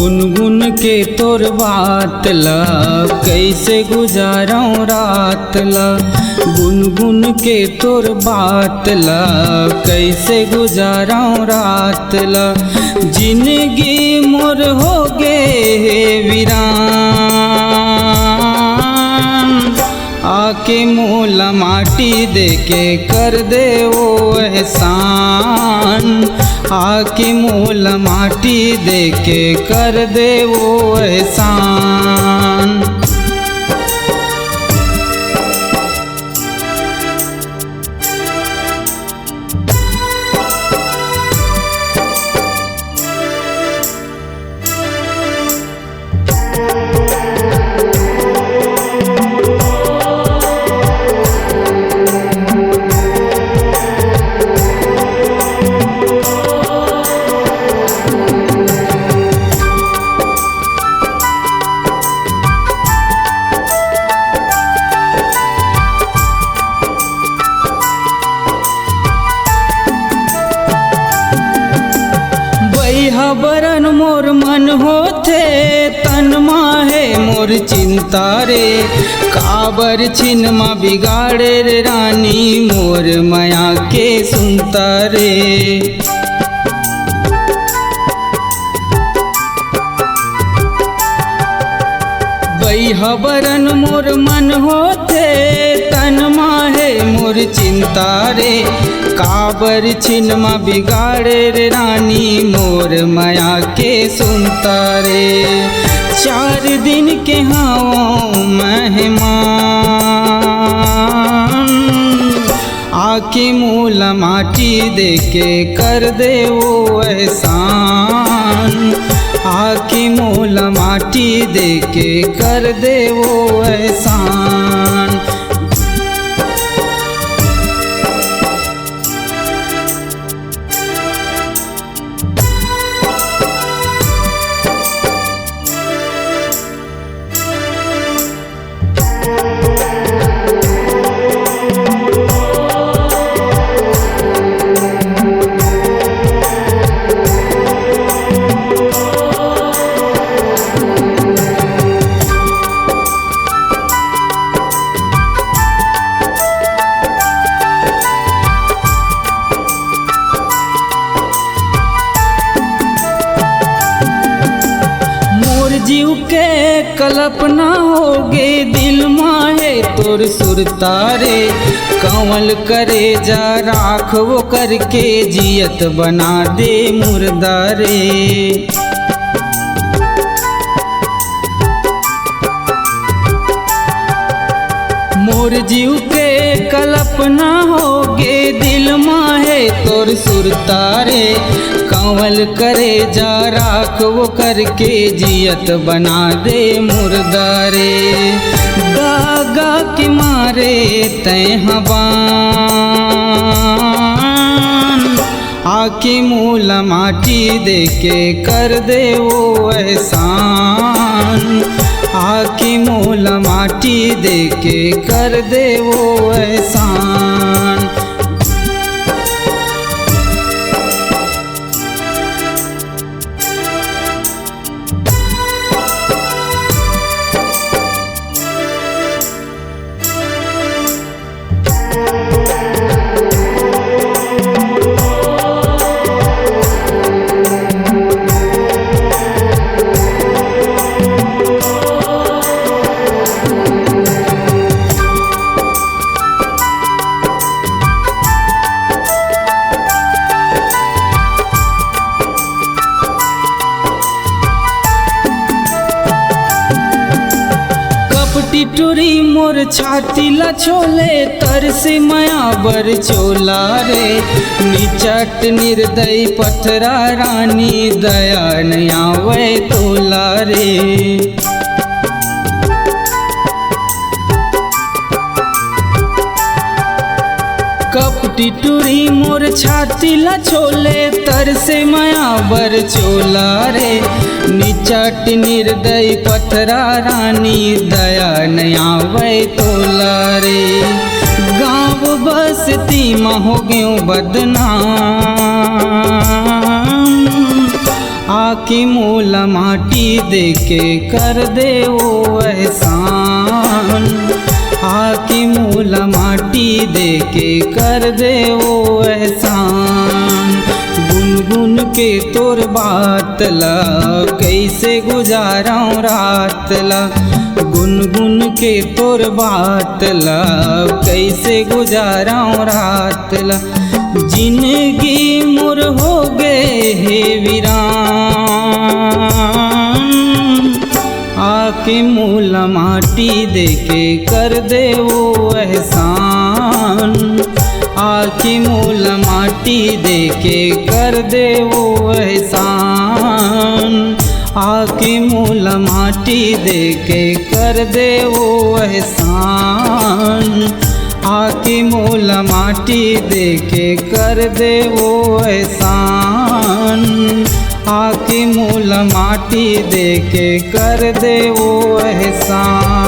गुनगुन के तोर बात ला कैसे गुजारूं रात ला। गुनगुन के तोर बात ला कैसे गुजारूं रात ला। जिंदगी मोर हो गे वीरान, आके मोला माटी दे के कर दे वो एहसान। आके मोला माटी दे के कर दे वो एहसान। बरन मोर मन होथे तन माहे मोर चिंता रे। काबर छिन मा बिगाड़े रे रानी मोर माया के सुनता रे। बैहा बरन मोर मन होथे तन माहे मोर चिंता रे। काबर छिन मा बिगाड़े रे रानी मोर माया के सुनता रे। 4 दिन के हाओ मेहमान, आके मोला माटी दे के कर दे वो एहसान। आके मोला माटी दे के कर दे वो एहसान। जीव के कल्पना होगे दिल माहे तोर सुरता रे। कंवल करे जा राख वो करके जियत बना दे मुर्दा रे। मोर जीव के कल्पना होगे दिल माहे तोर सुरता रे। कंवल करे जा राख वो करके जियत बना दे मुर्दा रे। दागा के मारे तै हबान, आके मोला माटी दे के कर दे वो एहसान। आके मोला माटी दे के कर दे वो एहसान। टिटुरी मोर छाती ला छोले तरसे माया बर चोला रे। निचट निर्दय पथरा रानी दया नया वे तोला रे। कपटी टुरी मोर छाती ला छोले तरसे माया बर चोला रे। निचट निर्दय पथरा रानी दया नया वै तोला रे। गाँव बसती में हो गयो बदनाम, आकी मूल माटी दे के कर दे वो एहसान। आकी मूल माटी दे के कर दे वो एहसान। गुनगुन के तोर बात ला कैसे गुजाराऊं रात ला। गुनगुन के तोर बात ला कैसे गुजाराऊं रात ला। जिंदगी मोर हो गए हे वीरान। आके मूल माटी दे के कर दे वो एहसान। आके मूल माटी दे के कर दे वो एहसान। आके मूल माटी दे के कर दे वो एहसान। आके मूल माटी दे के कर दे वो एहसान। आके मूल माटी दे के कर दे वो एहसान।